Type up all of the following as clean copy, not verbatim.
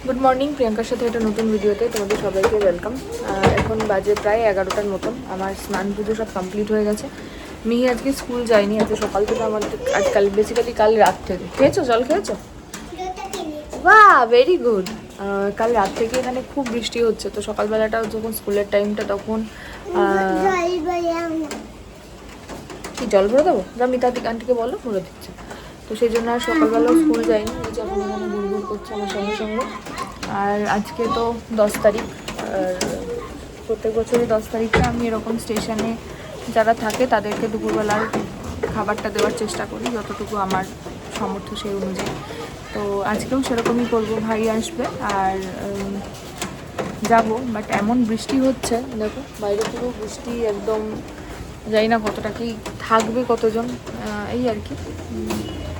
Good morning, প্রিয়াঙ্কার সাথে একটা নতুন ভিডিওতে তোমাদের সবাইকে ওয়েলকাম। এখন বাজে প্রায় 11টার মতন। আমার স্নান পুজো সব কমপ্লিট হয়ে গেছে। মিহি আজকে স্কুল যায়নি, আজকে সকাল থেকে আমাদের আজকাল বেসিক্যালি কাল রাত থেকে খেয়েছো, জল খেয়েছো? বাহ, ভেরি গুড। কাল রাত থেকে এখানে খুব বৃষ্টি হচ্ছে, তো সকালবেলাটা যখন স্কুলের টাইমটা তখন কি জল ভরে দেবো? যা মিতাদি আন্টিকে বলো, ভরে দিচ্ছে। তো সেই জন্য আর সকালবেলাও স্কুল যাইনি, যখন এখানে ঘুরঘুর করছে আমার সঙ্গে সঙ্গে। আর আজকে তো 10 তারিখ, আর প্রত্যেক বছরই 10 তারিখে আমি এরকম স্টেশনে যারা থাকে তাদেরকে দুপুরবেলার খাবারটা দেওয়ার চেষ্টা করি যতটুকু আমার সামর্থ্য সেই অনুযায়ী। তো আজকেও সেরকমই করবো, ভাই আসবে আর যাব। বাট এমন বৃষ্টি হচ্ছে, দেখো বাইরে পুরো বৃষ্টি একদম, জানি না কতটা কি থাকবে, কতজন, এই আর কি।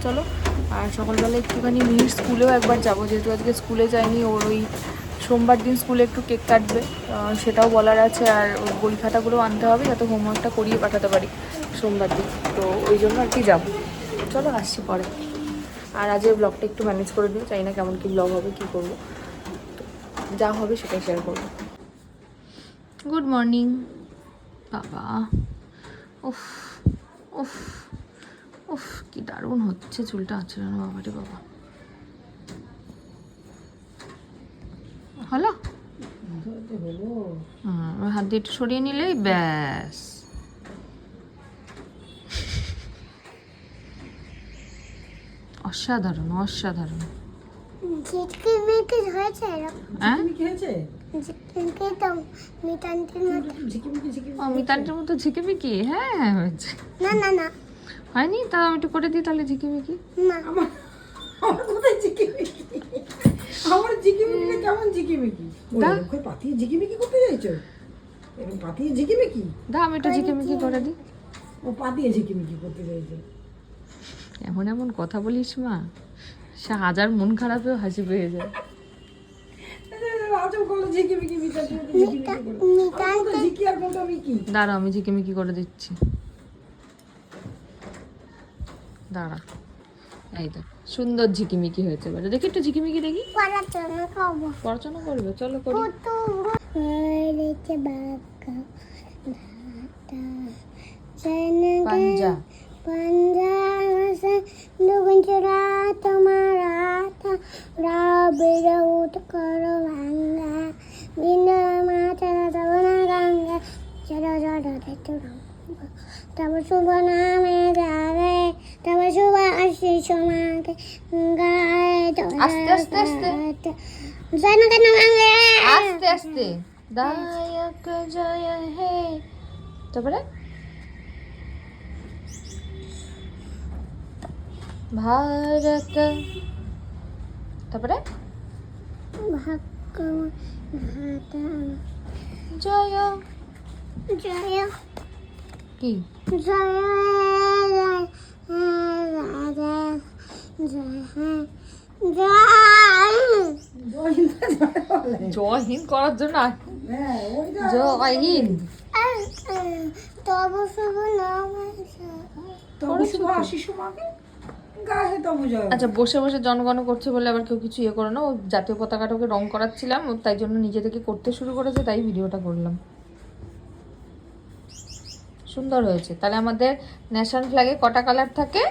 চলো, আর সকালবেলা একটুখানি মিহির স্কুলেও একবার যাব, যেহেতু আজকে স্কুলে যায়নি। ওর ওই সোমবার দিন স্কুলে একটু কেক কাটবে, সেটাও বলার আছে। আর ওর বই খাতাগুলো আনতে হবে যাতে হোমওয়ার্কটা করিয়ে পাঠাতে পারি সোমবার দিন। তো ওই জন্য আর কি যাবো। চলো, আসছি পরে। আর আজের ব্লগটা একটু ম্যানেজ করে দিও, চাই না কেমন কি ব্লগ হবে, কী করবো, যা হবে সেটাই শেয়ার করবো। গুড মর্নিং বাবা। উফ উফ উফ, কি দারুণ হচ্ছে চুলটা আঁচড়ানো, বাবা রে বাবা। হলো? হাত দিয়ে একটু সরিয়ে নিলেই ব্যাস। অসাধারণ অসাধারণ। মিতান্টির মতো ঝিকিমিকি? হ্যাঁ হয়েছে। না না না, হয়নি? তা আমি একটু করে দিই তাহলে ঝিকিমিকি। আমার ঝিকিমিকি কেমন ঝিকিমিকি? ওই পাতিয়ে ঝিকিমিকি করতে যাইছো? এরকম পাতিয়ে ঝিকিমিকি? দা আমি একটু ঝিকিমিকি করে দিই। ও পাতিয়ে ঝিকিমিকি করতে যাইছো? এমন এমন কথা বলিস মা, সে হাজার মন খারাপেও হাসি পেয়ে যায়। দাঁড়া, আমি ঝিকিমিকি করে দিচ্ছি, দাঁড়া। এই তো সুন্দর ঝিকিমিকি হয়েছে। বলে দেখি একটু ঝিকিমিকি দেখি। পড়াশোনা করবে, চলো করি। পাঞ্জা তবে শুভ নামে যাবে, তবে শুভ আশিস তোমাকে গায়ে। আস্তে আস্তে আস্তে জনগণ মঙ্গলে, আস্তে আস্তে। দায়ক জয় হে, তারপরে ভারত, তারপরে ভাগ্য জয় জয় কি জয় জয় হিন্দ করার জন্য জয় হিন্দ। তবু শুভ নাম, তবু শুভ আশিস তোমাকে গায়ে, তবু জয়। আচ্ছা, বসে বসে জনগণ করছে বলে আবার কেউ কিছু ইয়ে করো না। ও জাতীয় পতাকাটাকে রং করাচ্ছিলাম, ও তাই জন্য নিজে থেকে করতে শুরু করেছে, তাই ভিডিওটা করলাম। সুন্দর হয়েছে। তাহলে আমাদের ন্যাশনাল ফ্ল্যাগে কটা কালার থাকে?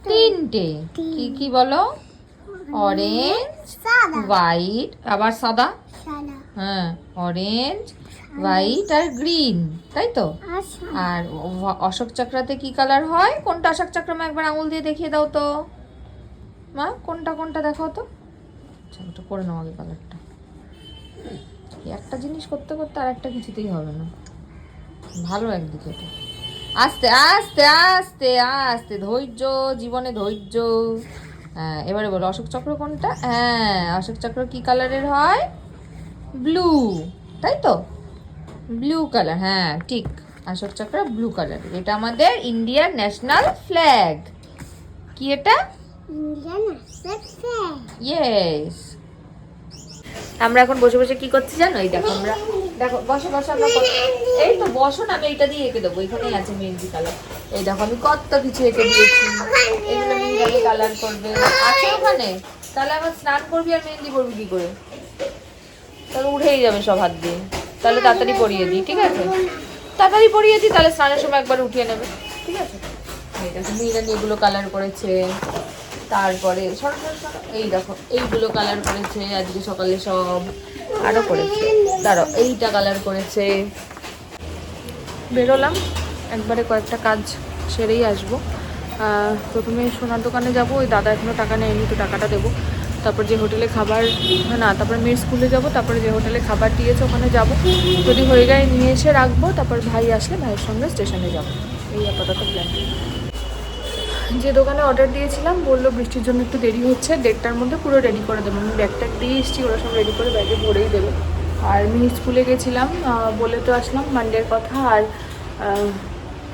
3টে। কি কি বলো? অরেঞ্জ, হোয়াইট, আবার সাদা। হ্যাঁ, অরেঞ্জ, হোয়াইট আর গ্রিন, তাই তো? আর অশোক চক্রাতে কি কালার হয়? কোনটা অশোক চক্র? মা একবার আঙুল দিয়ে দেখিয়ে দাও তো মা, কোনটা কোনটা দেখাও তো। আচ্ছা, ওটা করে নাও আগে কালারটা। একটা জিনিস করতে করতে আর একটা কিছুতেই হবে না, ভালো একদিকে এটা। আস্তে আস্তে আস্তে আস্তে, ধৈর্য, জীবনে ধৈর্য। হ্যাঁ, এবারে বলো অশোক চক্র কোনটা? হ্যাঁ, অশোক চক্র কি কালারের হয়? ব্লু, তাই তো? ব্লু কালার, হ্যাঁ ঠিক। অশোক চক্র ব্লু কালার। এটা আমাদের ইন্ডিয়ার ন্যাশনাল ফ্ল্যাগ। কি এটা? ইয়েস। আমরা এখন বসে বসে কি করছি জানো? এই দেখো, আমরা দেখো বসে বসে আমরা এই তো বসো না, আমি এইটা দিয়ে এঁকে দেবো, এখানেই আছে মেহেন্দি কালার। এই দেখো আমি কত কিছু এঁকে দিয়েছি, এগুলো মেহেন্দি কালার করবে, আছে ওখানে। তাহলে আমার স্নান করবি আর মেহেন্দি করবি কি করে? তাহলে উঠেই যাবে সব হাত দিয়ে। তাহলে তাড়াতাড়ি পরিয়ে দিই, ঠিক আছে? তাড়াতাড়ি পরিয়ে দিই, তাহলে স্নানের সময় একবার উঠিয়ে নেবে, ঠিক আছে? এই দেখো মিরানি এগুলো কালার করেছে, তারপরে এই দেখো এইগুলো কালার করেছে আজকে সকালে সব, আরও করেছে, দাঁড়াও এইটা কালার করেছে। বেরোলাম একবারে, কয়েকটা কাজ সেরেই আসবো। প্রথমে সোনার দোকানে যাব, ওই দাদা এখনও টাকা নেয়নি, তো টাকাটা দেবো। তারপর যে হোটেলে খাবার, না তারপর মেয়ের স্কুলে যাব, তারপরে যে হোটেলে খাবার দিয়েছে ওখানে যাব, যদি হয়ে যায় নিয়ে এসে রাখবো, তারপর ভাই আসলে ভাইয়ের সঙ্গে স্টেশনে যাব। এই আপাতত প্ল্যান। যে দোকানে অর্ডার দিয়েছিলাম বললো বৃষ্টির জন্য একটু দেরি হচ্ছে, 1:30টার মধ্যে পুরো রেডি করে দেবো। আমি ব্যাগটা দিয়ে এসেছি, ওরা সব রেডি করে ব্যাগে ভরেই দেবে। আর মিনি স্কুলে গেছিলাম, বলে তো আসলাম মানডের কথা, আর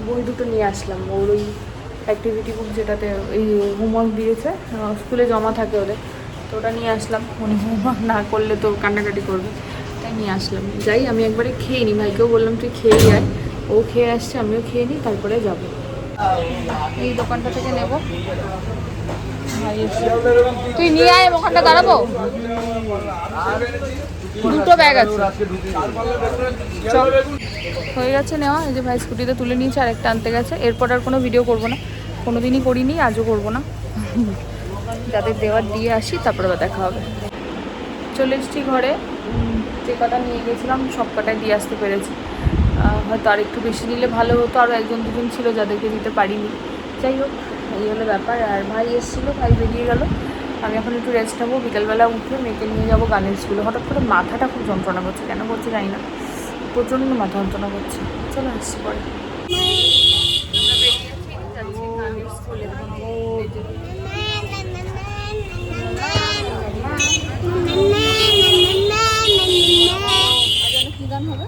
বই দুটো নিয়ে আসলাম। ওর ওই অ্যাক্টিভিটি বুক যেটাতে এই হোমওয়ার্ক দিয়েছে, স্কুলে জমা থাকে ওদের, তো ওটা নিয়ে আসলাম। উনি হোমওয়ার্ক না করলে তো কান্নাকাটি করবে, তাই নিয়ে আসলাম। যাই আমি একবারে খেয়ে নিই, ভাইকেও বললাম তুই খেয়েই আয়। ও খেয়ে আসছে, আমিও খেয়ে নিই, তারপরে যাবো। এই দোকানটা থেকে নেব। তুই নিয়ে আয়, ওখানটা দাঁড়াবো। দুটো ব্যাগ আছে, হয়ে গেছে নেওয়া। এই যে ভাই স্কুটিতে তুলে নিয়েছে, আর একটা আনতে গেছে। এরপর আর কোনো ভিডিও করবো না, কোনোদিনই করিনি, আজও করবো না। যাদের দেওয়ার দিয়ে আসি, তারপরে দেখা হবে। চলে এসেছি ঘরে, যে কটা নিয়ে গেছিলাম সব কটাই দিয়ে আসতে পেরেছি। হয়তো আর একটু বেশি নিলে ভালো হতো, আরও 1-2 জন ছিল যাদেরকে দিতে পারিনি। যাই হোক, এই হলো ব্যাপার। আর ভাই এসেছিলো, ভাই বেরিয়ে গেল। আমি এখন একটু রেস্ট নেবো, বিকেলবেলা উঠে মেয়েকে নিয়ে যাবো গানের স্কুলে। হঠাৎ করে মাথাটা খুব যন্ত্রণা করছে, কেন করছে জানি না, প্রচণ্ড মাথা যন্ত্রণা করছে। চলো আসছি পরে। গানের স্কুলে কি গান হবে?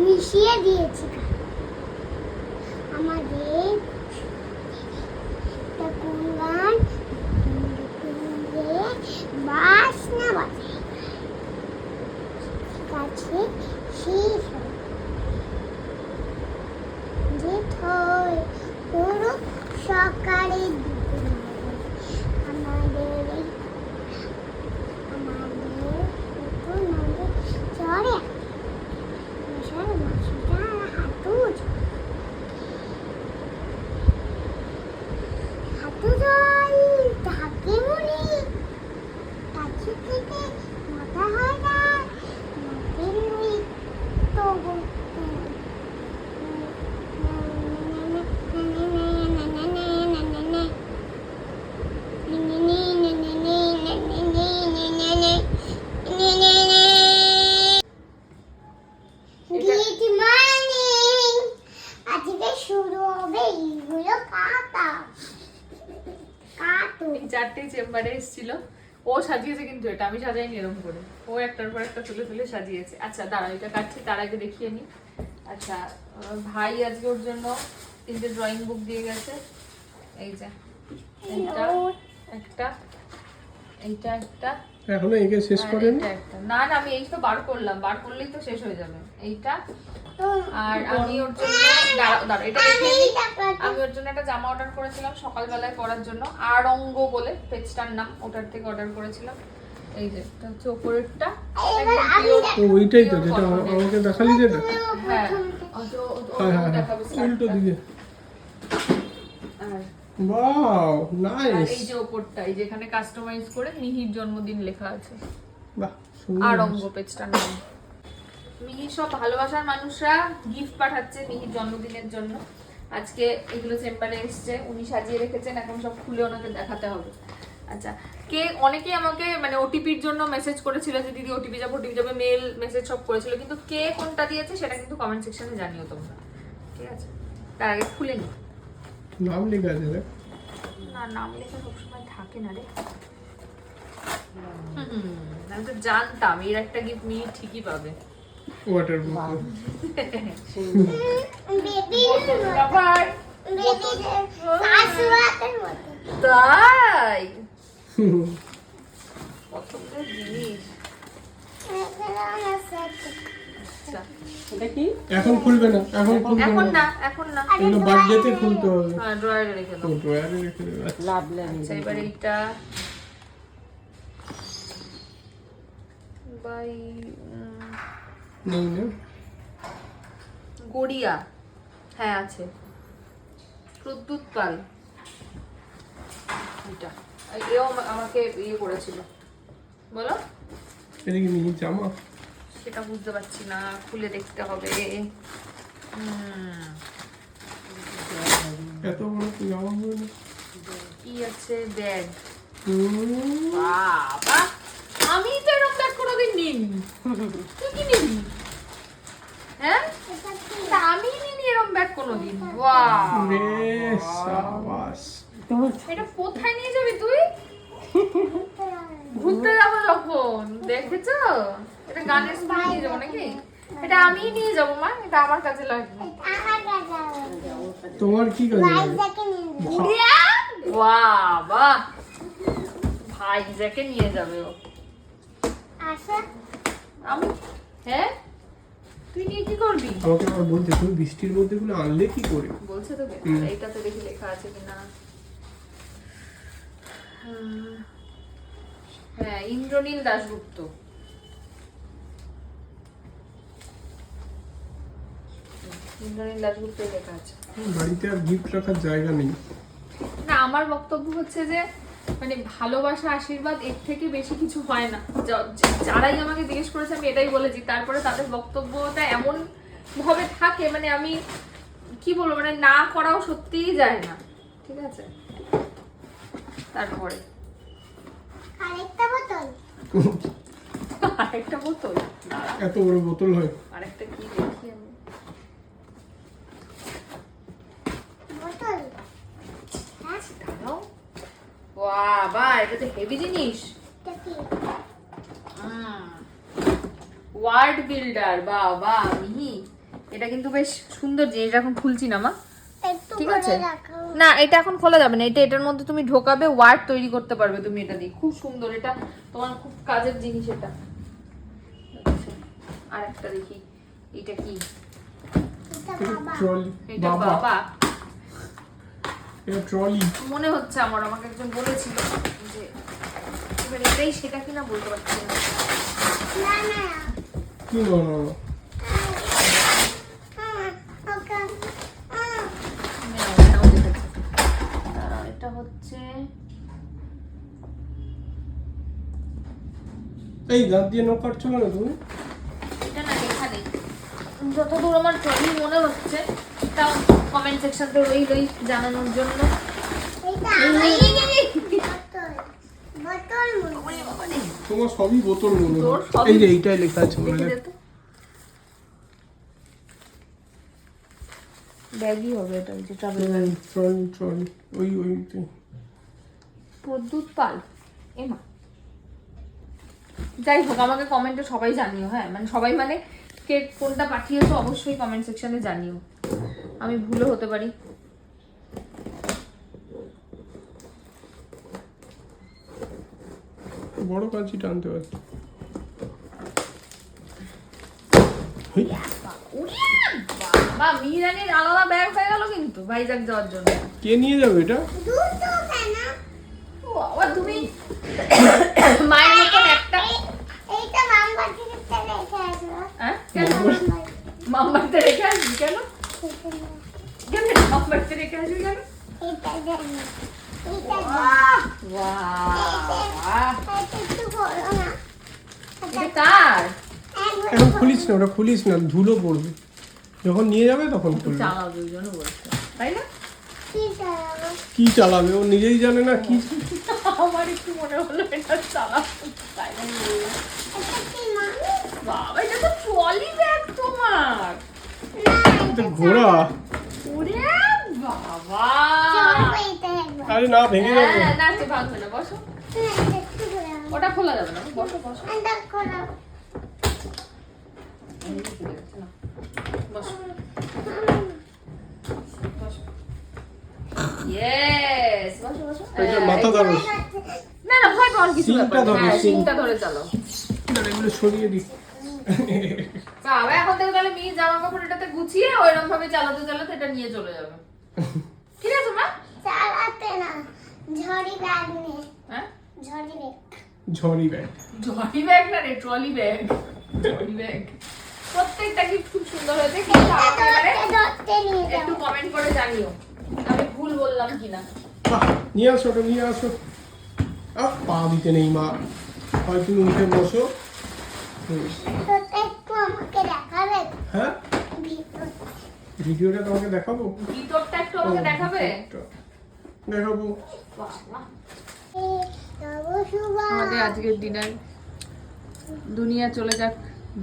মিশিয়ে দিয়েছি আমাদের কোন গান বাসনা বাজে কাছে শেষ যে থই পুরো সকালে আমাদের চড়ে চারটেই চেম্বারে এসেছিল, ও সাজিয়েছে কিন্তু এটা আমি সাজাইনি এরকম করে, ও একটার পর একটা তুলে তুলে সাজিয়েছে। আচ্ছা দাঁড়া, এটা কাটছি, তার আগে দেখিয়ে নি। আচ্ছা ভাই আজকে ওর জন্য 3টে ড্রয়িং বুক দিয়ে গেছে। এই যে এইটা একটা, এইটা একটা, এখনো একে শেষ আর করেন? এইটা একটা। না না, আমি এই তো বার করলাম, বার করলেই তো শেষ হয়ে যাবে। এইটা আর আমি ওর জন্য দাঁড়াও এটা রেখে নিই। আমি ওর জন্য একটা জামা অর্ডার করেছিলাম সকালবেলায় পরার জন্য, আরঙ্গ বলে পেজটার নাম, ওটার থেকে অর্ডার করেছিলাম। এই যে এটা হচ্ছে উপরেরটা, তো ওইটাই তো যেটা আমাকে দেখালি যেটা। হ্যাঁ হ্যাঁ হ্যাঁ হ্যাঁ, উল্টো দিকে। আর ওয়াও আর নাইস। এই যে ওপরটা, এই যেখানে কাস্টমাইজ করে মিহির জন্মদিন লেখা আছে, বাহ সুন্দর। আরঙ্গ পেজটার নাম। মিহির সব ভালোবাসার মানুষরা গিফট পাঠাচ্ছে মিহির জন্মদিনের জন্য। আজকে এগুলো চেম্বারে এসছে, উনি সাজিয়ে রেখেছেন, এখন সব খুলে ওনাকে দেখাতে হবে। আচ্ছা, কে অনেকেই আমাকে মানে ওটিপির জন্য মেসেজ করেছিল যে দিদি ওটিপি যাবে, মেল মেসেজ সব করেছিল, কিন্তু কে কোনটা দিয়েছে সেটা কিন্তু কমেন্ট সেকশনে জানিও তোমরা, ঠিক আছে? তার আগে খুলে নি। নাম লেখা আছে দেখ। না, নাম লেখা সবসময় থাকে না রে। আমি তো জানতাম এর একটা গিফট মিহি ঠিকই পাবে। ওয়াটার বোতল। আবার তাই পছন্দের জিনিস। আচ্ছা, এটা কি? এখন খুলবে না, এখন খুলবে এখন না। না, এখন না, এগুলো বার্থডেতে খুলতে হবে। হ্যাঁ ড্রয়ারে রেখে ও দাও। ড্রয়ারে রেখে দেবে। লাভ লেনি। আচ্ছা, এবার এইটা বাই নেই না? গড়িয়া, হ্যাঁ আছে, প্রদ্যুৎ পাল। এটা এও আমাকে ইয়ে করেছিল, বলো এটা কি মিহি জামা? সেটা বুঝতে পারছি না, খুলে দেখতে হবে। এত বড় কি জামা হবে না? কি আছে, ব্যাগ। হুম, বাবা, আমি তো এরকম ব্যাগ কোনোদিন নিইনি। তুই কি নিবি? হ্যাঁ, তা আমি নিইনি এরকম ব্যাগ কোনোদিন। ওয়াও, রে সাবাস। এটা কোথায় নিয়ে যাবি তুই? ঘুরতে যাবো যখন, দেখেছো? এটা গানের স্কুলে নিয়ে যাবো নাকি? এটা আমিই নিয়ে যাবো মা, এটা আমার কাছে লাগবে। তোমার কি কাজে লাগে? বাবা, ভাইজাকে নিয়ে যাবে ও। আমি, হ্যাঁ তুই নিয়ে কি করবি? আমাকে আবার বলছে তুমি বৃষ্টির মধ্যে গুলো আনলে কি করে? বলছে তোকে, এইটাতে দেখি লেখা আছে কিনা। হ্যাঁ, ইন্দ্রনীল দাশগুপ্ত। ইন্দ্রনীল দাশগুপ্ত লেখা আছে। বাড়িতে আর গিফট রাখার জায়গা নেই। না, আমার বক্তব্য হচ্ছে যে মানে ভালোবাসা আশীর্বাদ এর থেকে বেশি কিছু হয় না। যারাই আমাকে জিজ্ঞেস করেছে আমি এটাই বলেছি, তারপরে তাদের বক্তব্যটা এমন ভাবে থাকে মানে আমি কি বলবো, মানে না করাও সত্যিই যায় না, ঠিক আছে? তারপরে আরেকটা বোতল। আরেকটা বোতল, এত বড় বোতল হয়? আরেকটা কি দেখি আমি। বোতল। দাঁড়াও, বাবা এটা তো হেভি জিনিস। এটা কি? ওয়ার্ড বিল্ডার, বাবা মিহি, এটা কিন্তু বেশ সুন্দর জিনিস। এখন খুলছি না মা, একটু ঠিক করে আছে? রাখো। না, এটা এখন খোলা যাবে না, এটার মধ্যে তুমি ঢোকাবে, ওয়ার্ড তৈরি করতে পারবে তুমি এটা দিয়ে। খুব সুন্দর, এটা তোমার খুব কাজের জিনিস এটা। আচ্ছা, আর একটা দেখি, এটা কি? এটা বাবা। ট্রলি। এটা বাবা, বাবা এটা ট্রলি। মনে হচ্ছে আমার, আমাকে একজন বলেছিল যে এবার এটাই সেটা কিনা বলতে পারছি না। না না। কি না না না। ওকে। এটাও দেখেছি। এটা হচ্ছে এই দাঁত দিয়ে নখ কাটছো কেন তুমি? এটা না, এখানে যতদূর আমার ট্রলি মনে হচ্ছে, তাও কমেন্ট সেকশনতে রইলই জানানোর জন্য। এটা আমারই বোতল। বোতল মনে। তোমার সবই বোতল মনে তোর হয়। সবই- এই যে এইটাই লেখা আছে মনে দেখি হয়। দে তো। ব্যাগই হবে এটা, ওই যে ট্রাভেল ব্যাগ। ট্রলি ট্রলি ওই ওইটাই। প্রদ্যুৎ পাল, এমা। যাই হোক, আমাকে কমেন্টে সবাই জানিও, হ্যাঁ মানে সবাই মানে কে কোনটা পাঠিয়েছো অবশ্যই কমেন্ট সেকশনে জানিও, আমি ভুলও হতে পারি। বড় কাঁচি টানতে পারছি। হুই। বাবা মিহিরানির আলাদা ব্যাগ হয়ে গেল কিন্তু ভাইজাগ যাওয়ার জন্য। কে নিয়ে যাবে এটা? দুটো কেন? ও বাবা তুমি মায়ের মতন একটা এইটা মাম্বার থেকে রেখে আসবো। হ্যাঁ মাম্বার মাম্মাতে রেখে আসবি কেন? কেন মাম্মাতে রেখে আসবি কেন? এইটা দেন। এইটা বাহ একটু বড় না। এটা কার? এখন খুলিস না, ওটা খুলিস না, ধুলো পড়বে। যখন নিয়ে যাবে তখন খুলবে। চালাও দুইজনে বলছে তাই না? কি চালাবো? কি চালাবে ও নিজেই জানে না কি। আমার একটু মনে হলো এটা চালাও তাই না আমি বললাম। এটা কি মামি? বাবা এটা তো ট্রলি ব্যাগ তোমার। এটা ঘোড়া। ওরে বাবা চলো এইটা একবার। আরে না, ভেঙে যাবে। হ্যাঁ না সে ভাঙবে না বসো। একটু করে আমার। ওটা খোলা যাবে না বসো বসো এটা করো। বসো ইয়েস বসো বসো এটা মাথা ধরো। না না ভয় পাওয়ার কিছু সিংটা ব্যাপার না। ধরো, হ্যাঁ সিং। সিংটা ধরে চালাও। দাঁড়া, এগুলো সরিয়ে দিই। বাবা এখন থেকে তাহলে মেয়ে জামা কাপড় এটাতে গুছিয়ে ওইরকম ভাবে চালাতে চালাতে এটা নিয়ে চলে যাবে ঠিক আছে মা? চালাতে না। ঝড়ি ব্যাগ নিয়ে। হ্যাঁ ঝড়ি ব্যাগ। ঝড়ি ব্যাগ। জলি ব্যাগ না রে ট্রলি ব্যাগ ট্রলি ব্যাগ প্রত্যেকটা কি খুব সুন্দর হয়েছে কিন্তু একেবারে ধরতে নিয়ে যাও। একটু কমেন্ট করে জানিও আমি ভুল বললাম কিনা নিয়ে আসো, ওটা নিয়ে আসো। পা দিতে নেই মা, হয় তুমি উঠে বসো। ভিতরটা একটু আমাকে দেখাবে? হ্যাঁ, ভিতর। ভিডিওটা তোমাকে দেখাবো। ভিতরটা একটু আমাকে দেখাবে দেখাবো। বাবা তবু শুভা। আমাদের আজকের ডিনার দুনিয়া চলে যাক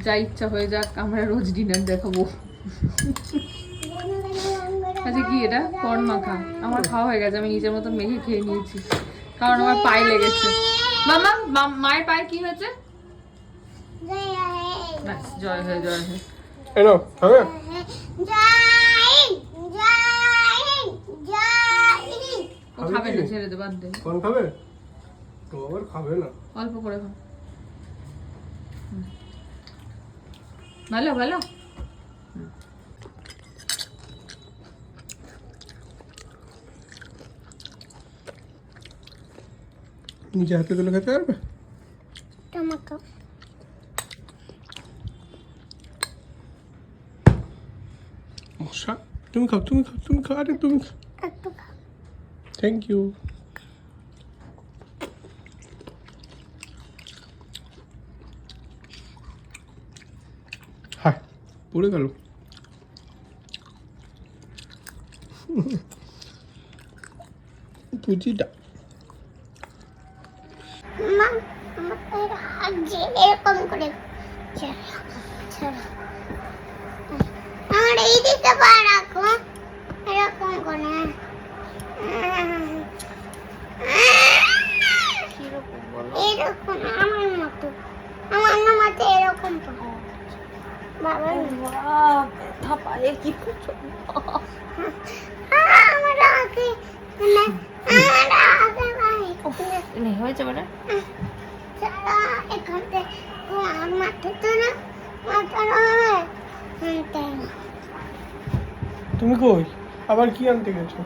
যা ইচ্ছা হয়ে যাক আমরা রোজ ডিনার দেখাবো আচ্ছা কি এটা কর্ন মাখা আমার খাওয়া হয়ে গেছে আমি নিজের মতন মেখে খেয়ে নিয়েছি কারণ আমার পায়ে লেগেছে মামা মায়ের পায়ে কি হয়েছে ব্যাস, জয় হয়ে জয় হয়ে এনো হবে। ও খাবে না ছেড়ে দে বাদ দে কোন খাবে? তো আবার খাবে না। অল্প করে খাও ভালো ভালো নিজে হাতে তুলে খেতে পারবে? টমেটো। মশা, তুমি খাও, তুমি খাও, তুমি খাও, আরে তুমি খাও। একটু খাও। Thank you. হ্যাঁ, পড়ে গেল। পুচিটা মা আমাকে হাত দিয়ে এরকম করে ছাড়ো, ছাড়ো। আমার এই দিকে পা রাখো এরকম করে এরকম আমার মতো এরকম পা। বাবা ব্যথা পায়ে কি করছো আমার আগে আমার আগে ভাই নেই হয়েছে মানে ছাড়া এখান থেকে আমার মাথাটা না মাথা না তুমি কই? আবার কি আনতে গেছো?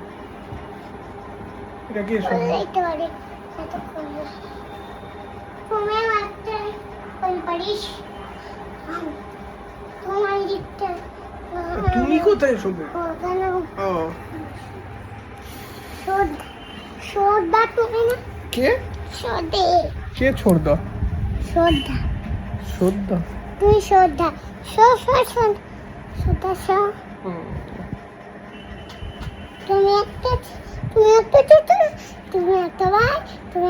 এটা কি সব? এইতে পারি এত করবো তুমি মারতে কোন পারিস তোমার দিকটা তুমি কোথায় শোবে? কেন ও, শ্রদ্ধা তুমি না কে? শ্রদ্ধে কে ছোড়দা? শ্রদ্ধা শ্রদ্ধা। তুমি শ্রদ্ধা শ্রদ্ধা তুমি একটা ছোট তুমি একটা ভাই তুমি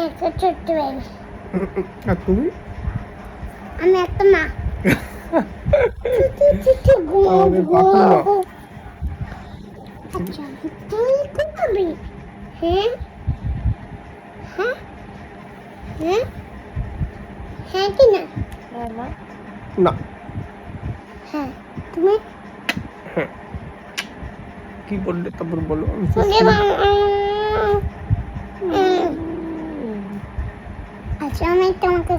একটা ছোট্ট ভাই আর তুমি? আমি একটা মা আমাদের পাখা। আচ্ছা তুই কোথাবি হ্যাঁ হ্যাঁ হ্যাঁ হ্যাঁ কি না না। হ্যাঁ তুমি কি বললে তারপর বলো। তুমি আমি তোমাকে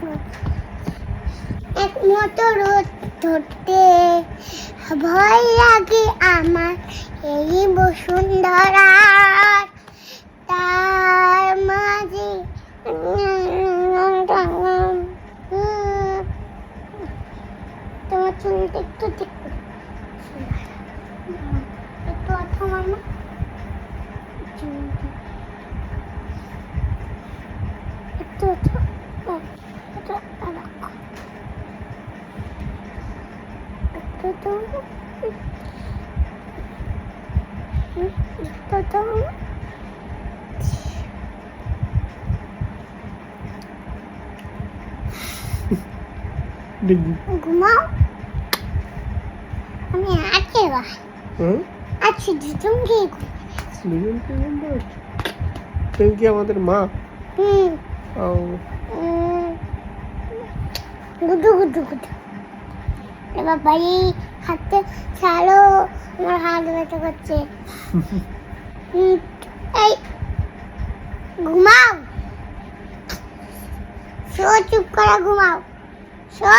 এক মতো রোদ ধরতে ভয় লাগে আমার এই বসুন্ধরা তার মাঝে তোমার চুলটা একটু দেখো একটু আমার মা চুলটা একটু দেখবি ঘুমাও আমি আছি বা হ্যাঁ আছি দুজন কি দুজনকে বলতে পারছি তুমি কি আমাদের মা ও গুডু গুডু গুডু এবার বাড়ি হাতে ছাড়ো আমার হাত ব্যথা করছে এই ঘুমাও শো চুপ করে ঘুমাও শো